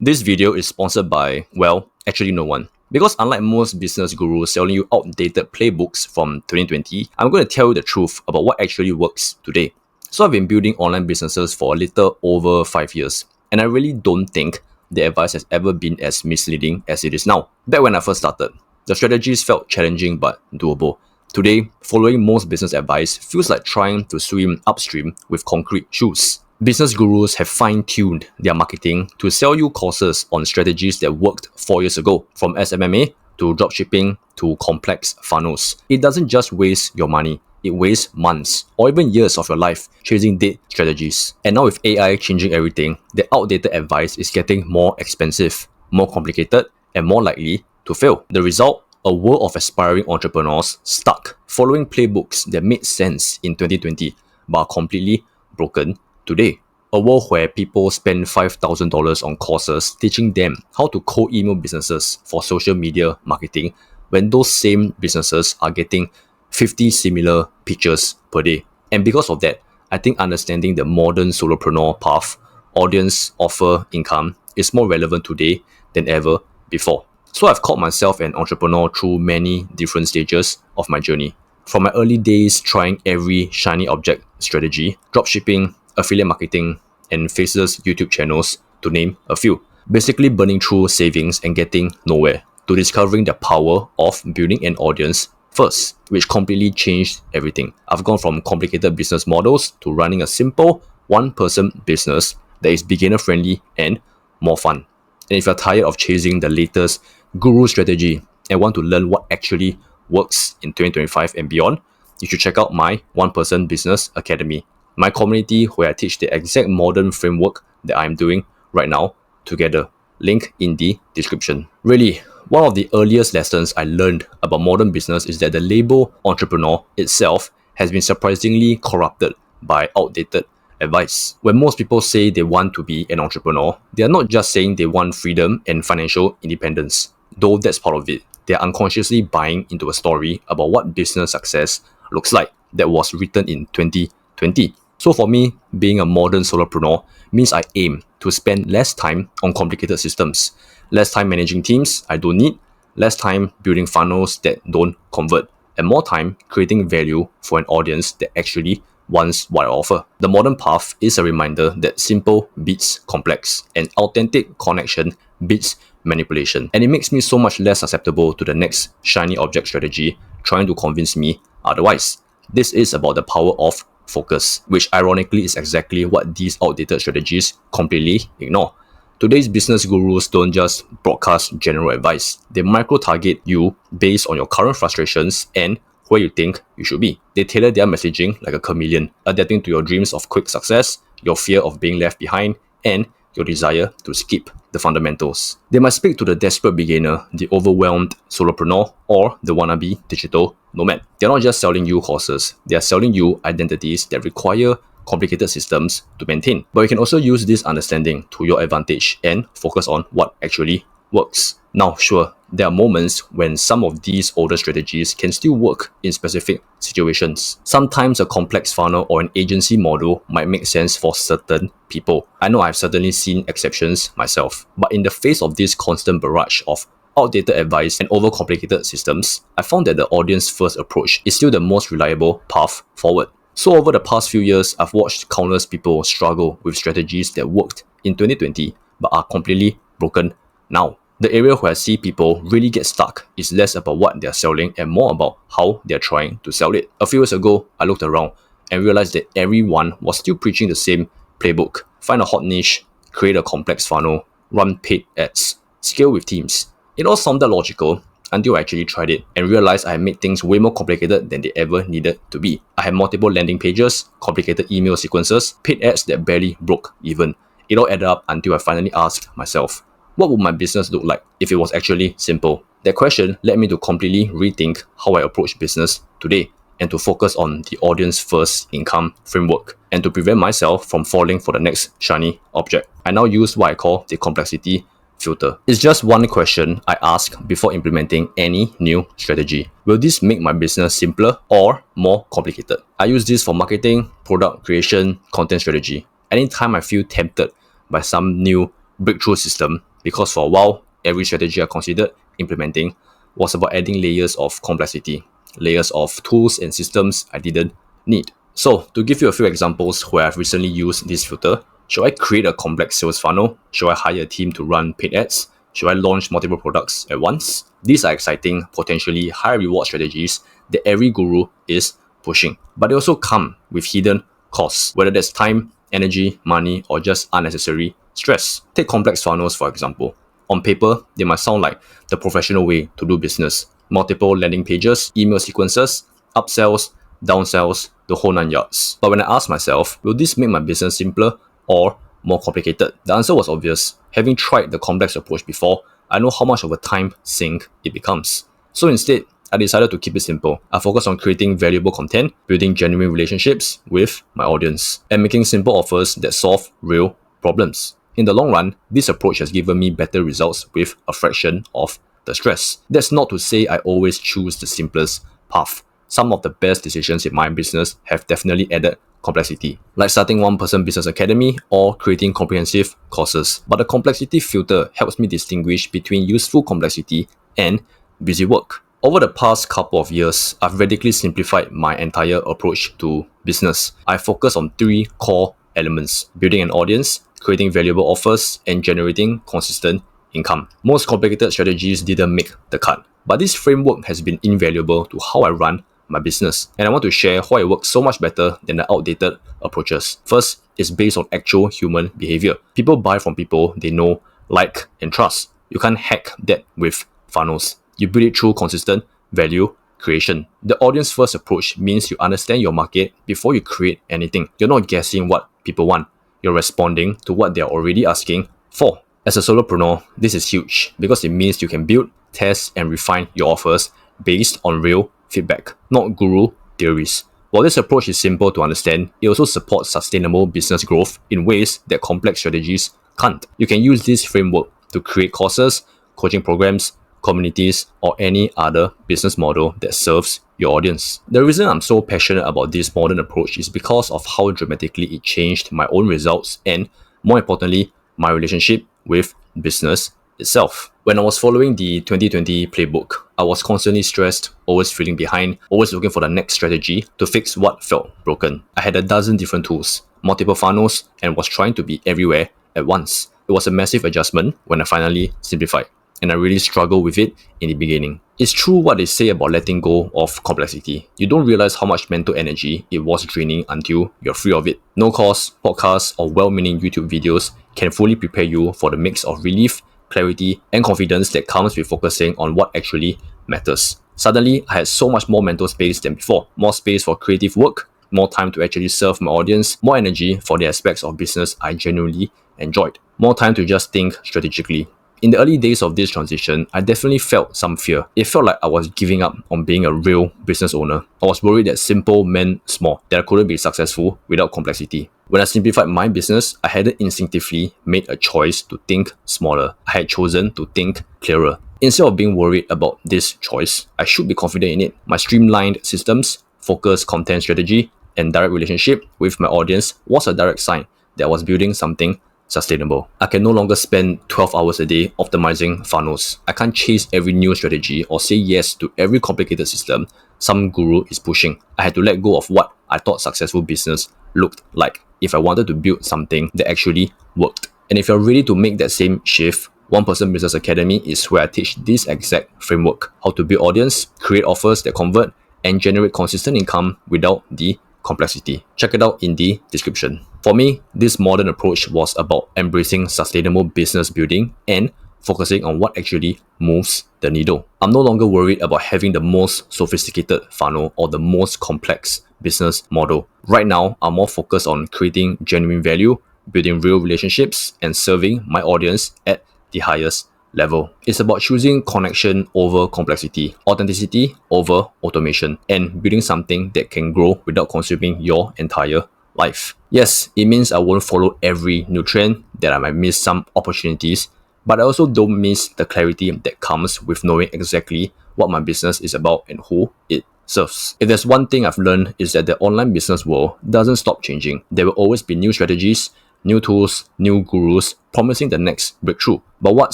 This video is sponsored by, well, actually no one. Because unlike most business gurus selling you outdated playbooks from 2020, I'm going to tell you the truth about what actually works today. So I've been building online businesses for a little over 5 years, and I really don't think the advice has ever been as misleading as it is now. Back when I first started, the strategies felt challenging but doable. Today, following most business advice feels like trying to swim upstream with concrete shoes. Business gurus have fine-tuned their marketing to sell you courses on strategies that worked 4 years ago, from SMMA to dropshipping to complex funnels. It doesn't just waste your money, it wastes months or even years of your life chasing dead strategies. And now with AI changing everything, the outdated advice is getting more expensive, more complicated, and more likely to fail. The result? A world of aspiring entrepreneurs stuck following playbooks that made sense in 2020 but are completely broken today. A world where people spend $5,000 on courses teaching them how to cold email businesses for social media marketing when those same businesses are getting 50 similar pitches per day. And because of that, I think understanding the modern solopreneur path, audience, offer, income is more relevant today than ever before. So I've called myself an entrepreneur through many different stages of my journey. From my early days trying every shiny object strategy, dropshipping, affiliate marketing, and faceless YouTube channels, to name a few. Basically burning through savings and getting nowhere, to discovering the power of building an audience first, which completely changed everything. I've gone from complicated business models to running a simple one-person business that is beginner-friendly and more fun. And if you're tired of chasing the latest guru strategy and want to learn what actually works in 2025 and beyond, you should check out my One-Person Business Academy, my community where I teach the exact modern framework that I'm doing right now together. Link in the description. Really, one of the earliest lessons I learned about modern business is that the label entrepreneur itself has been surprisingly corrupted by outdated advice. When most people say they want to be an entrepreneur, they are not just saying they want freedom and financial independence, though that's part of it. They are unconsciously buying into a story about what business success looks like that was written in 2020. So for me, being a modern solopreneur means I aim to spend less time on complicated systems, less time managing teams I don't need, less time building funnels that don't convert, and more time creating value for an audience that actually wants what I offer. The modern path is a reminder that simple beats complex and authentic connection beats manipulation. And it makes me so much less susceptible to the next shiny object strategy trying to convince me otherwise. This is about the power of focus, which ironically is exactly what these outdated strategies completely ignore. Today's business gurus don't just broadcast general advice. They micro-target you based on your current frustrations and where you think you should be. They tailor their messaging like a chameleon, adapting to your dreams of quick success, your fear of being left behind, and your desire to skip the fundamentals. They might speak to the desperate beginner, the overwhelmed solopreneur, or the wannabe digital nomad. They're not just selling you courses, they are selling you identities that require complicated systems to maintain. But you can also use this understanding to your advantage and focus on what actually works. Now, sure, there are moments when some of these older strategies can still work in specific situations. Sometimes a complex funnel or an agency model might make sense for certain people. I know I've certainly seen exceptions myself, but in the face of this constant barrage of outdated advice and overcomplicated systems, I found that the audience-first approach is still the most reliable path forward. So over the past few years, I've watched countless people struggle with strategies that worked in 2020 but are completely broken now. The area where I see people really get stuck is less about what they're selling and more about how they're trying to sell it. A few years ago, I looked around and realized that everyone was still preaching the same playbook. Find a hot niche, create a complex funnel, run paid ads, scale with teams. It all sounded logical until I actually tried it and realized I had made things way more complicated than they ever needed to be. I had multiple landing pages, complicated email sequences, paid ads that barely broke even. It all added up until I finally asked myself, what would my business look like if it was actually simple? That question led me to completely rethink how I approach business today and to focus on the audience-first income framework and to prevent myself from falling for the next shiny object. I now use what I call the complexity filter. It's just one question I ask before implementing any new strategy. Will this make my business simpler or more complicated? I use this for marketing, product creation, content strategy. Anytime I feel tempted by some new breakthrough system, because for a while, every strategy I considered implementing was about adding layers of complexity, layers of tools and systems I didn't need. So, to give you a few examples where I've recently used this filter, should I create a complex sales funnel? Should I hire a team to run paid ads? Should I launch multiple products at once? These are exciting, potentially high reward strategies that every guru is pushing. But they also come with hidden costs, whether that's time, energy, money, or just unnecessary stress. Take complex funnels, for example. On paper, they might sound like the professional way to do business. Multiple landing pages, email sequences, upsells, downsells, the whole nine yards. But when I asked myself, will this make my business simpler or more complicated? The answer was obvious. Having tried the complex approach before, I know how much of a time sink it becomes. So instead, I decided to keep it simple. I focused on creating valuable content, building genuine relationships with my audience, and making simple offers that solve real problems. In the long run, this approach has given me better results with a fraction of the stress. That's not to say I always choose the simplest path. Some of the best decisions in my business have definitely added complexity, like starting one-person business academy or creating comprehensive courses. But the complexity filter helps me distinguish between useful complexity and busy work. Over the past couple of years, I've radically simplified my entire approach to business. I focus on three core elements: building an audience, creating valuable offers, and generating consistent income. Most complicated strategies didn't make the cut, but this framework has been invaluable to how I run my business, and I want to share why it works so much better than the outdated approaches. First, it's based on actual human behavior. People buy from people they know, like, and trust. You can't hack that with funnels. You build it through consistent value creation. The audience first approach means you understand your market before you create anything. You're not guessing what people want. You're responding to what they're already asking for. As a solopreneur, this is huge because it means you can build, test, and refine your offers based on real feedback, not guru theories. While this approach is simple to understand, it also supports sustainable business growth in ways that complex strategies can't. You can use this framework to create courses, coaching programs, communities, or any other business model that serves your audience. The reason I'm so passionate about this modern approach is because of how dramatically it changed my own results and, more importantly, my relationship with business itself. When I was following the 2020 playbook, I was constantly stressed, always feeling behind, always looking for the next strategy to fix what felt broken. I had a dozen different tools, multiple funnels, and was trying to be everywhere at once. It was a massive adjustment when I finally simplified, and I really struggled with it in the beginning. It's true what they say about letting go of complexity. You don't realize how much mental energy it was draining until you're free of it. No course, podcasts, or well-meaning YouTube videos can fully prepare you for the mix of relief, clarity, and confidence that comes with focusing on what actually matters. Suddenly, I had so much more mental space than before. More space for creative work, more time to actually serve my audience, more energy for the aspects of business I genuinely enjoyed, more time to just think strategically. In the early days of this transition, I definitely felt some fear. It felt like I was giving up on being a real business owner. I was worried that simple meant small, that I couldn't be successful without complexity. When I simplified my business, I hadn't instinctively made a choice to think smaller. I had chosen to think clearer. Instead of being worried about this choice, I should be confident in it. My streamlined systems, focused content strategy, and direct relationship with my audience was a direct sign that I was building something sustainable. I can no longer spend 12 hours a day optimizing funnels. I can't chase every new strategy or say yes to every complicated system some guru is pushing. I had to let go of what I thought successful business looked like if I wanted to build something that actually worked. And if you're ready to make that same shift, One Person Business Academy is where I teach this exact framework: how to build audience, create offers that convert, and generate consistent income without the complexity. Check it out in the description. For me, this modern approach was about embracing sustainable business building and focusing on what actually moves the needle. I'm no longer worried about having the most sophisticated funnel or the most complex business model. Right now, I'm more focused on creating genuine value, building real relationships, and serving my audience at the highest level. It's about choosing connection over complexity, authenticity over automation, and building something that can grow without consuming your entire life. Yes, it means I won't follow every new trend, that I might miss some opportunities, but I also don't miss the clarity that comes with knowing exactly what my business is about and who it serves. If there's one thing I've learned, is that the online business world doesn't stop changing. There will always be new strategies, new tools, new gurus, promising the next breakthrough. But what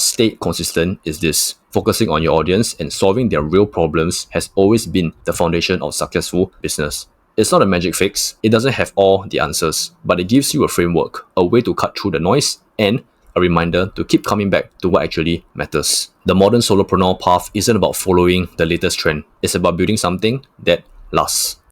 stayed consistent is this: focusing on your audience and solving their real problems has always been the foundation of successful business. It's not a magic fix, it doesn't have all the answers, but it gives you a framework, a way to cut through the noise, and a reminder to keep coming back to what actually matters. The modern solopreneur path isn't about following the latest trend, it's about building something that lasts.